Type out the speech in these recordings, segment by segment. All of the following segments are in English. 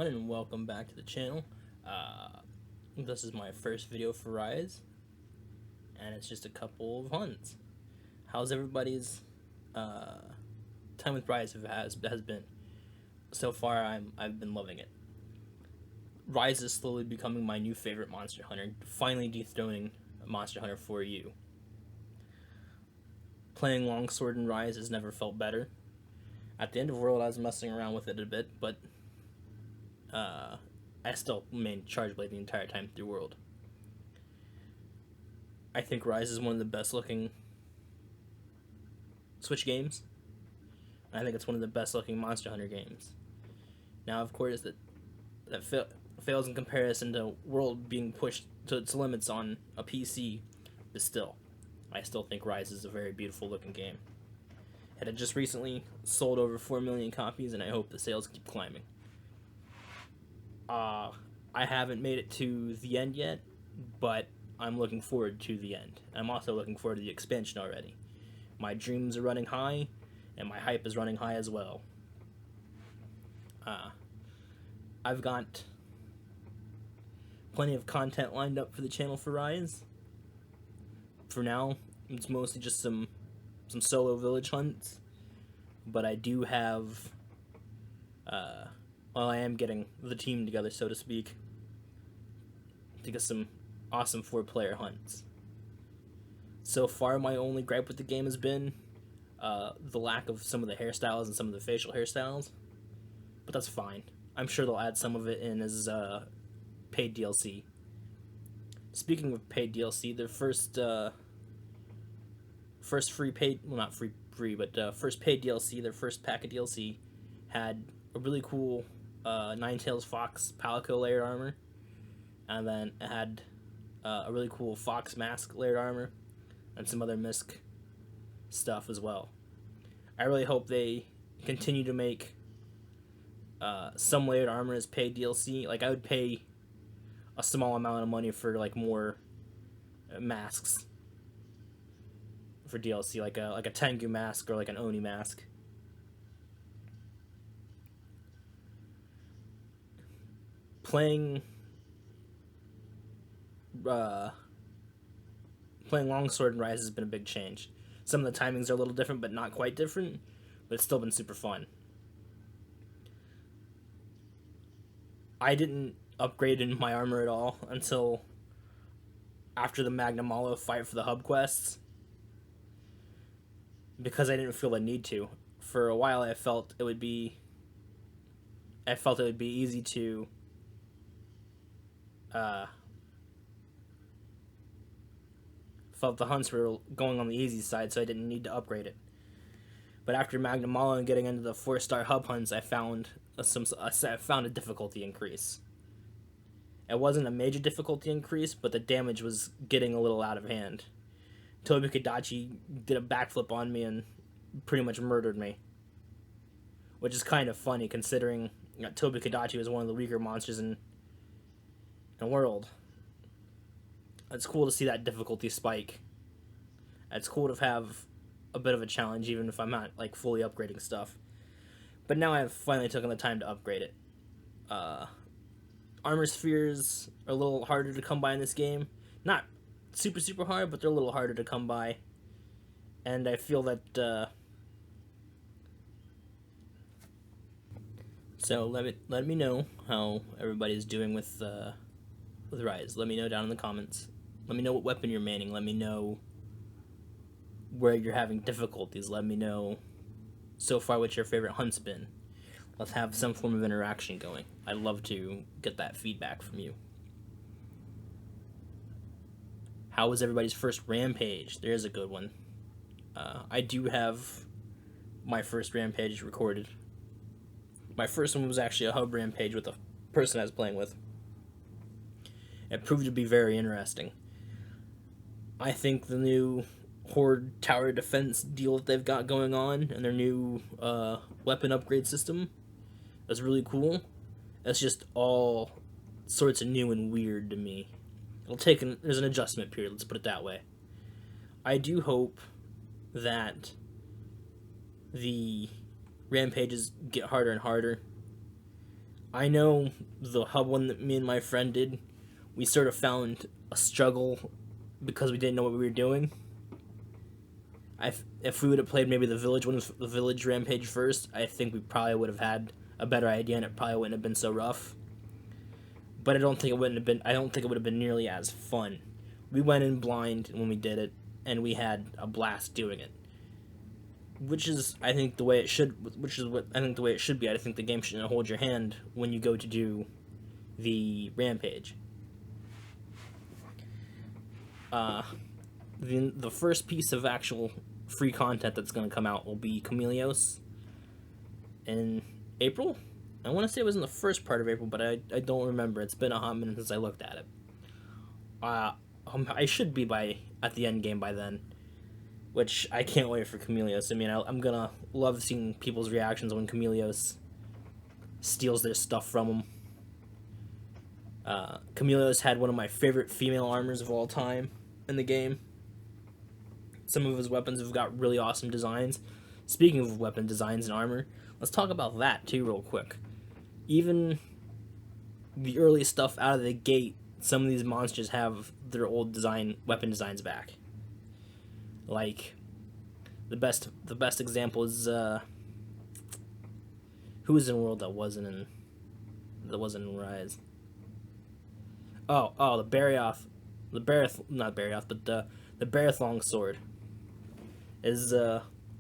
everyone, and welcome back to the channel. This is my first video for Rise, and it's just a couple of hunts. How's everybody's time with Rise has been? So far, I've been loving it. Rise is slowly becoming my new favorite Monster Hunter, finally dethroning Monster Hunter 4U. Playing Longsword in Rise has never felt better. At the end of World, I was messing around with it a bit, but I still remained Chargeblade the entire time through World. I think Rise is one of the best looking Switch games. And I think it's one of the best looking Monster Hunter games. Now, of course, that fails in comparison to World being pushed to its limits on a PC, but still, I still think Rise is a very beautiful looking game. It had just recently sold over 4 million copies, and I hope the sales keep climbing. I haven't made it to the end yet, but I'm looking forward to the end. I'm also looking forward to the expansion already. My dreams are running high, and my hype is running high as well. I've got plenty of content lined up for the channel for Rise. For now, it's mostly just some solo village hunts, but I do have I am getting the team together, so to speak, to get some awesome 4-player hunts. So far, my only gripe with the game has been the lack of some of the hairstyles and some of the facial hairstyles, but that's fine. I'm sure they'll add some of it in as paid DLC. Speaking of paid DLC, the first free paid, well, not free, but first paid DLC, their first pack of DLC had a really cool Ninetales Fox Palico layered armor, and then it had a really cool Fox Mask layered armor, and some other Misk stuff as well. I really hope they continue to make some layered armor as paid DLC. Like, I would pay a small amount of money for like more masks for DLC, like a Tengu mask or like an Oni mask. Playing Longsword and Rise has been a big change. Some of the timings are a little different, but not quite different, but it's still been super fun. I didn't upgrade in my armor at all until after the Magnum Malo fight for the hub quests, because I didn't feel the need to. For a while, I felt it would be easy to felt the hunts were going on the easy side, so I didn't need to upgrade it. But after Magnum Malo and getting into the 4-star hub hunts, I found a difficulty increase. It wasn't a major difficulty increase, but the damage was getting a little out of hand. Tobi-Kadachi did a backflip on me and pretty much murdered me, which is kind of funny considering Tobi-Kadachi was one of the weaker monsters in the world. It's cool to see that difficulty spike. It's cool to have a bit of a challenge, even if I'm not like fully upgrading stuff. But now I've finally taken the time to upgrade it. Armor spheres are a little harder to come by in this game. Not super hard, but they're a little harder to come by. And I feel that so let me know how everybody's doing with Rise. Let me know down in the comments. Let me know what weapon you're maining. Let me know where you're having difficulties. Let me know so far what your favorite hunt's been. Let's have some form of interaction going. I'd love to get that feedback from you. How was everybody's first rampage? There's a good one. I do have my first rampage recorded. My first one was actually a hub rampage with a person I was playing with. It proved to be very interesting. I think the new Horde tower defense deal that they've got going on and their new weapon upgrade system is really cool. It's just all sorts of new and weird to me. There's an adjustment period, let's put it that way. I do hope that the rampages get harder and harder. I know the hub one that me and my friend did, we sort of found a struggle because we didn't know what we were doing. If we would have played maybe the village one, the village rampage first, I think we probably would have had a better idea, and it probably wouldn't have been so rough. But I don't think it wouldn't have been. I don't think it would have been nearly as fun. We went in blind when we did it, and we had a blast doing it. Which is, I think, the way it should. Which is what I think the way it should be. I think the game shouldn't hold your hand when you go to do the rampage. The first piece of actual free content that's going to come out will be Chameleos in April. I want to say it was in the first part of April, but I don't remember. It's been a hot minute since I looked at it. I should be at the end game by then, which I can't wait for Chameleos. I mean, I'm gonna love seeing people's reactions when Chameleos steals their stuff from them. Chameleos had one of my favorite female armors of all time in the game. Some of his weapons have got really awesome designs. Speaking of weapon designs and armor, let's talk about that too real quick. Even the early stuff out of the gate, some of these monsters have their old weapon designs back. Like the best example is who was in World that wasn't in Rise? Oh, the Barioth, not Barioth, but the Barioth longsword is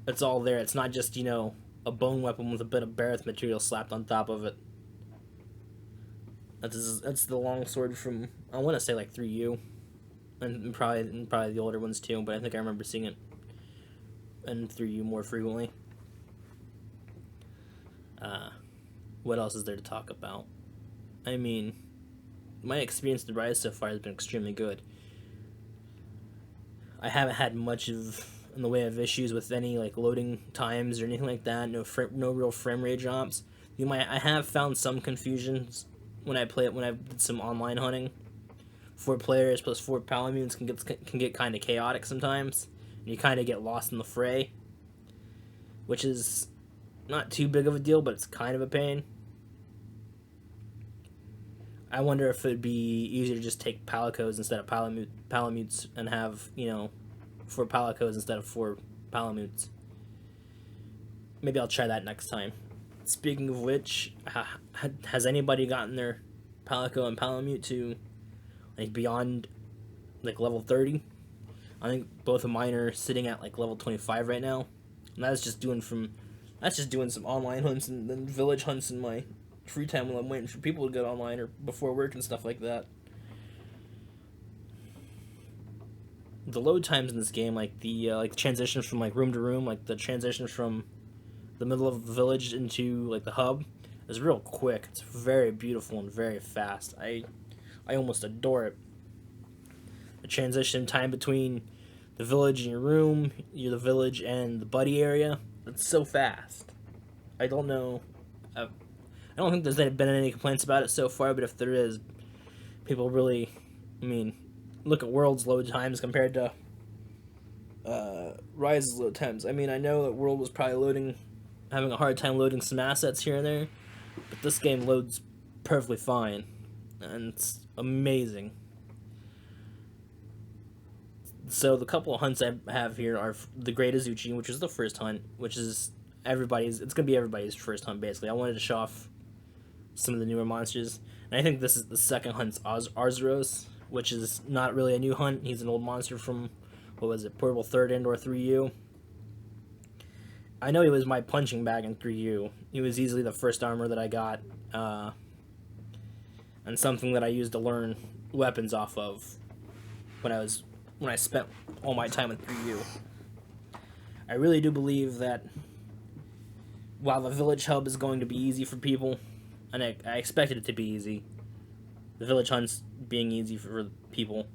it's all there. It's not just, a bone weapon with a bit of Barioth material slapped on top of it. That's the longsword from, I want to say, like 3U, and probably the older ones too. But I think I remember seeing it in 3U more frequently. What else is there to talk about? I mean, my experience with Rise so far has been extremely good. I haven't had much in the way of issues with any like loading times or anything like that. No real frame rate drops. I have found some confusions when I did some online hunting. 4 players plus 4 Palamutes can get kind of chaotic sometimes, and you kind of get lost in the fray, which is not too big of a deal, but it's kind of a pain. I wonder if it'd be easier to just take Palicos instead of Palamutes and have, 4 Palicos instead of 4 Palamutes. Maybe I'll try that next time. Speaking of which, has anybody gotten their Palico and Palamute to like beyond like level 30? I think both of mine are sitting at like level 25 right now. And that's just doing some online hunts and then village hunts in my free time while I'm waiting for people to get online or before work and stuff like that. The load times in this game, like the transitions from like room to room, like the transition from the middle of the village into like the hub, is real quick. It's very beautiful and very fast. I almost adore it. The transition time between the village and your room, the village and the buddy area, it's so fast. I don't know. I don't think there's been any complaints about it so far, but if there is, people really, look at World's load times compared to Rise's load times. I know that World was probably having a hard time loading some assets here and there, but this game loads perfectly fine, and it's amazing. So the couple of hunts I have here are the Great Azuchi, which is the first hunt, which is it's going to be everybody's first hunt, basically. I wanted to show off some of the newer monsters, and I think this is the second hunt's Arzuros, which is not really a new hunt. He's an old monster from, Portable 3rd and or 3U. I know he was my punching bag in 3U. He was easily the first armor that I got, and something that I used to learn weapons off of when I spent all my time in 3U. I really do believe that while the village hub is going to be easy for people, and I expected it to be easy, the village hunts being easy for people,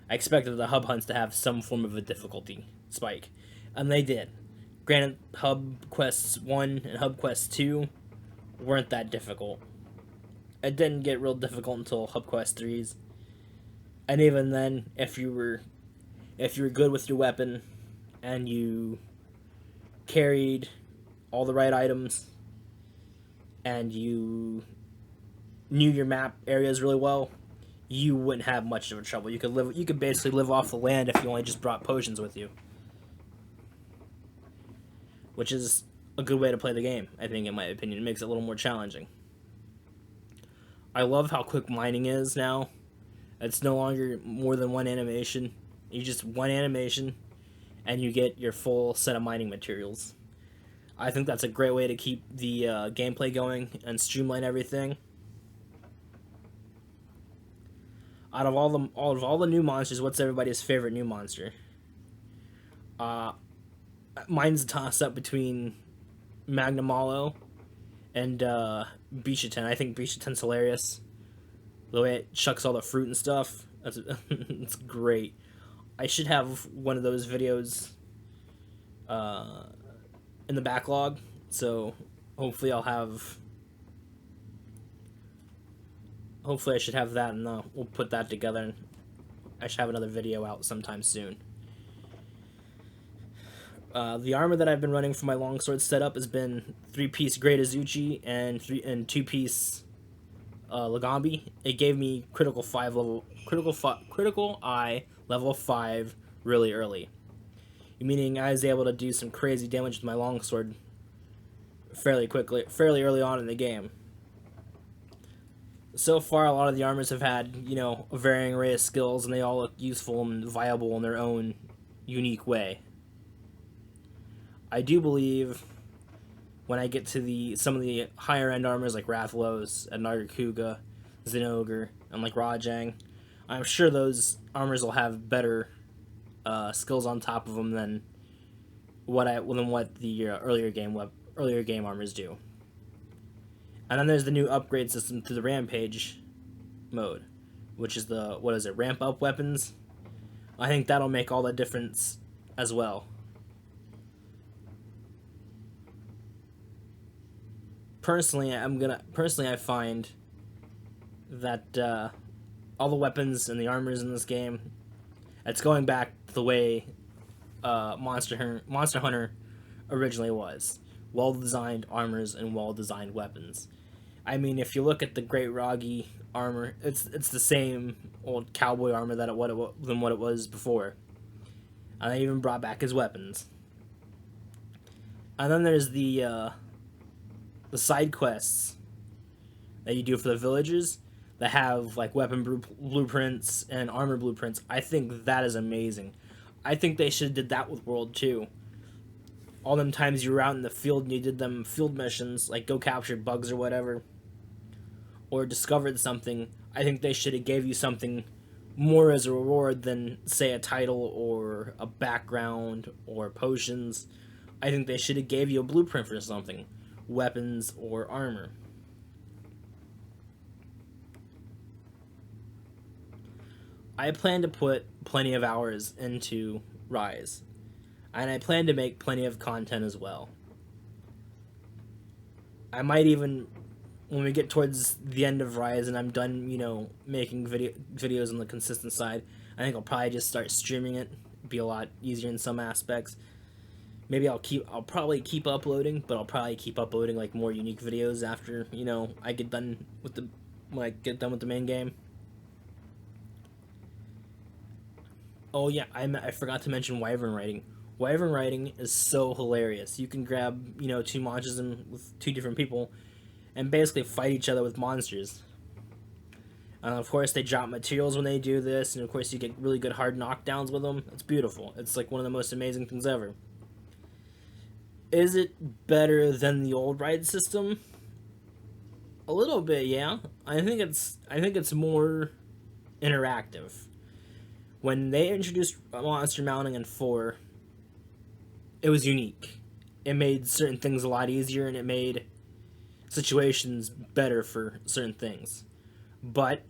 I expected the hub hunts to have some form of a difficulty spike, and they did. Granted, Hub Quests 1 and Hub Quest 2 weren't that difficult. It didn't get real difficult until Hub Quest 3's. And even then, if you were good with your weapon and you carried all the right items and you knew your map areas really well, you wouldn't have much of a trouble. You could basically live off the land if you only just brought potions with you, which is a good way to play the game. I think, in my opinion, it makes it a little more challenging. I love how quick mining is now. It's no longer more than one animation. You just one animation, and you get your full set of mining materials. I think that's a great way to keep the gameplay going and streamline everything. Out of all the new monsters, what's everybody's favorite new monster? Mine's a toss up between Magnamalo and Bishaten. I think Bishaten's hilarious. The way it chucks all the fruit and stuff. It's great. I should have one of those videos in the backlog, so hopefully I should have that, and we'll put that together, and I should have another video out sometime soon. The armor that I've been running for my longsword setup has been 3-piece Great Azuchi and 2-piece Lagambi. It gave me critical eye level 5 really early, meaning I was able to do some crazy damage with my longsword fairly early on in the game. So far, a lot of the armors have had, a varying array of skills, and they all look useful and viable in their own unique way. I do believe when I get to some of the higher end armors like Rathalos and Nargacuga, Zinogre, and like Rajang, I'm sure those armors will have better skills on top of them than what the earlier game armors do. And then there's the new upgrade system to the Rampage mode, which is ramp up weapons. I think that'll make all the difference as well. Personally, I find that all the weapons and the armors in this game, it's going back to the way Monster Hunter originally was. Well-designed armors and well-designed weapons. I mean, if you look at the Great Ragi armor, it's the same old cowboy armor than what it was before. And they even brought back his weapons. And then there's the side quests that you do for the villagers that have like weapon blueprints and armor blueprints. I think that is amazing. I think they should have did that with World 2. All them times you were out in the field and you did them field missions, like go capture bugs or whatever, or discovered something, I think they should have gave you something more as a reward than, say, a title or a background or potions. I think they should have gave you a blueprint for something, weapons or armor. I plan to put plenty of hours into Rise, and I plan to make plenty of content as well. I might even, when we get towards the end of Rise and I'm done, making videos on the consistent side, I think I'll probably just start streaming it. It'd be a lot easier in some aspects. Maybe I'll probably keep uploading, but I'll probably keep uploading like more unique videos after, I get done with the main game. Oh yeah, I forgot to mention Wyvern riding. Wyvern riding is so hilarious. You can grab, two monsters with two different people and basically fight each other with monsters. And of course, they drop materials when they do this, and of course, you get really good hard knockdowns with them. It's beautiful. It's like one of the most amazing things ever. Is it better than the old ride system? A little bit, yeah. I think it's more interactive. When they introduced monster mounting in 4, it was unique. It made certain things a lot easier, and it made situations better for certain things. But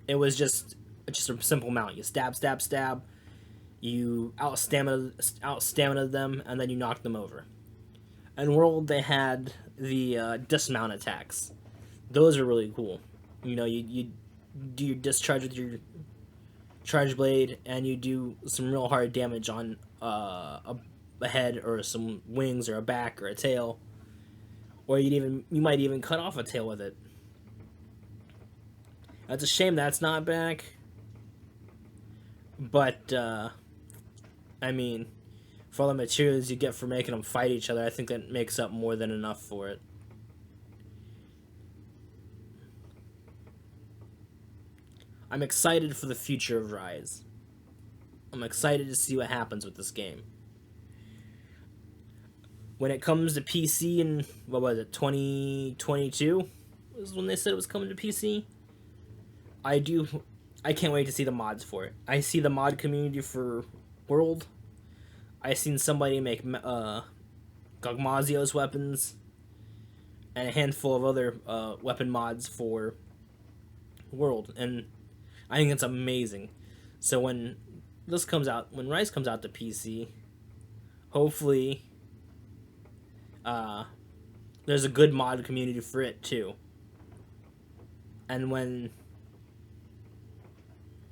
it was just a simple mount. You stab, stab, stab. You out stamina them, and then you knock them over. In World, they had the dismount attacks. Those are really cool. You do your discharge with your charge blade, and you do some real hard damage on a head or some wings or a back or a tail, or you might even cut off a tail with it. It's a shame that's not back. But, I mean, for all the materials you get for making them fight each other, I think that makes up more than enough for it. I'm excited for the future of Rise. I'm excited to see what happens with this game. When it comes to PC in, what was it, 2022 was when they said it was coming to PC. I can't wait to see the mods for it. I see the mod community for World. I seen somebody make Gogmazio's weapons and a handful of other weapon mods for World, and I think it's amazing. So when this comes out, when Rise comes out to PC, hopefully there's a good mod community for it too. And when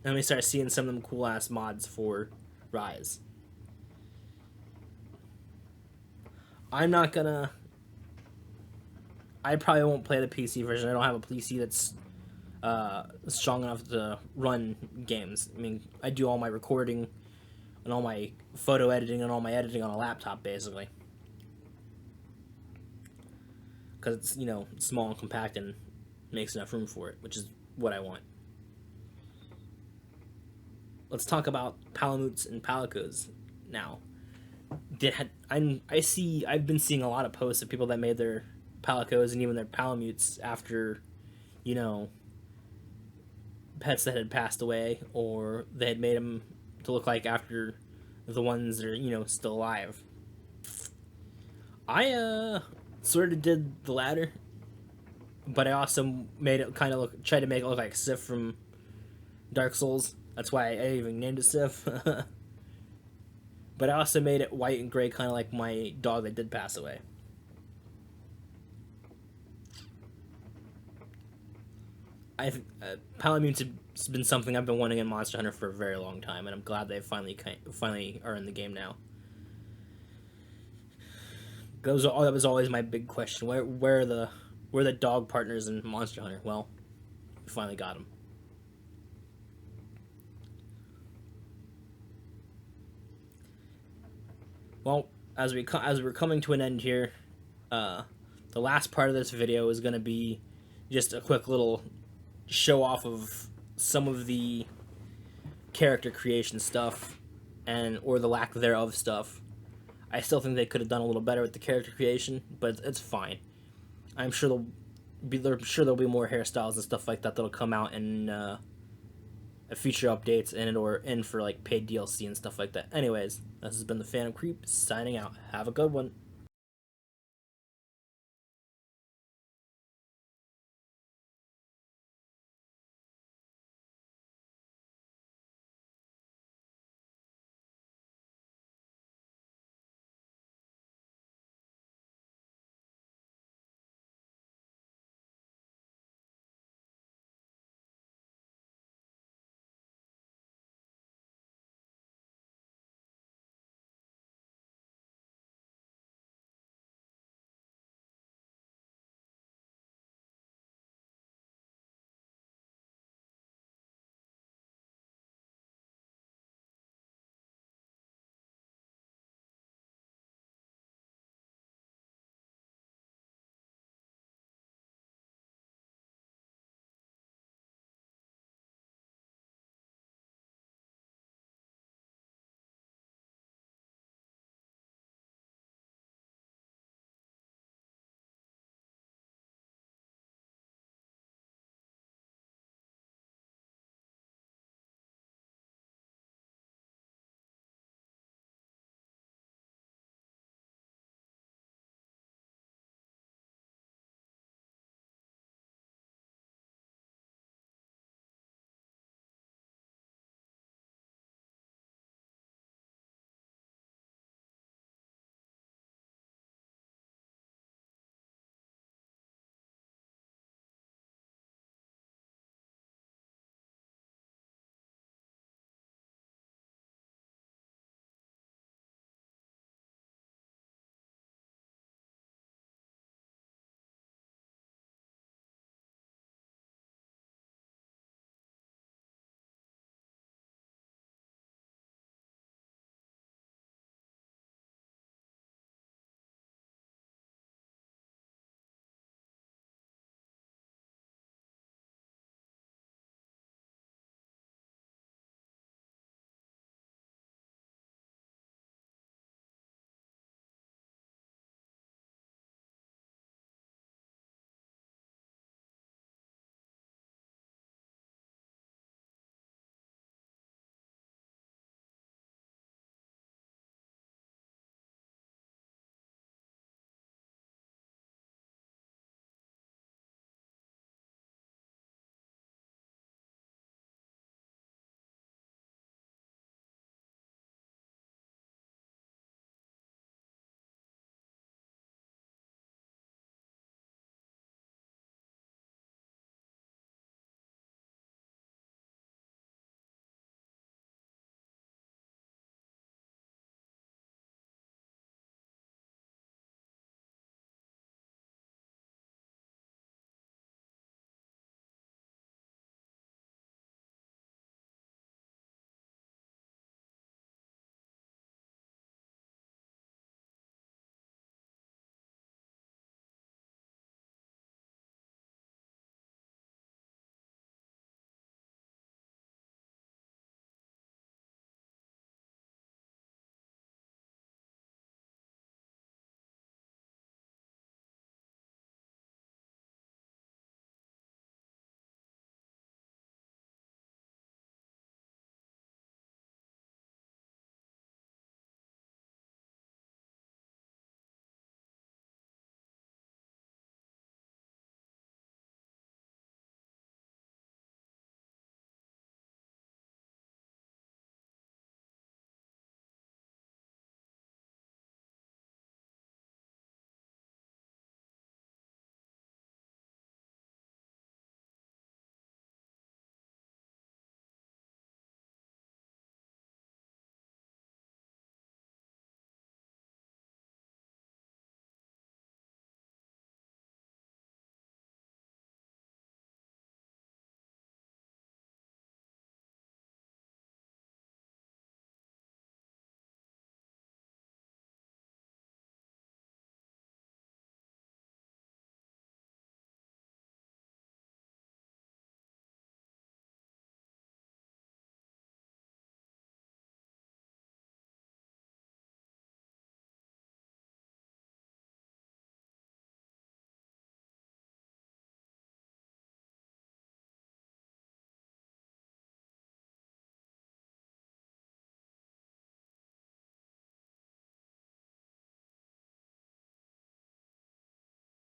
we start seeing some of them cool ass mods for Rise. I probably won't play the PC version. I don't have a PC that's strong enough to run games. I mean, I do all my recording and all my photo editing and all my editing on a laptop, basically. Because it's, you know, small and compact and makes enough room for it, which is what I want. Let's talk about Palamutes and Palicos now. I've been seeing a lot of posts of people that made their Palicos and even their Palamutes after, you know, pets that had passed away, or they had made them to look like after the ones that are, you know, still alive. I sort of did the latter, but I also made it kind of tried to make it look like Sif from Dark Souls. That's why I even named it Sif. But I also made it white and gray, kind of like my dog that did pass away. Palamutes has been something I've been wanting in Monster Hunter for a very long time, and I'm glad they finally are in the game now. That was always my big question. Where are the dog partners in Monster Hunter? Well, we finally got them. Well, as we're coming to an end here, the last part of this video is going to be just a quick little show off of some of the character creation stuff or the lack thereof stuff. I still think they could have done a little better with the character creation, but it's fine. I'm sure there'll be more hairstyles and stuff like that that'll come out in future updates and for like paid DLC and stuff like that. Anyways, this has been the Phantom Creep signing out. Have a good one.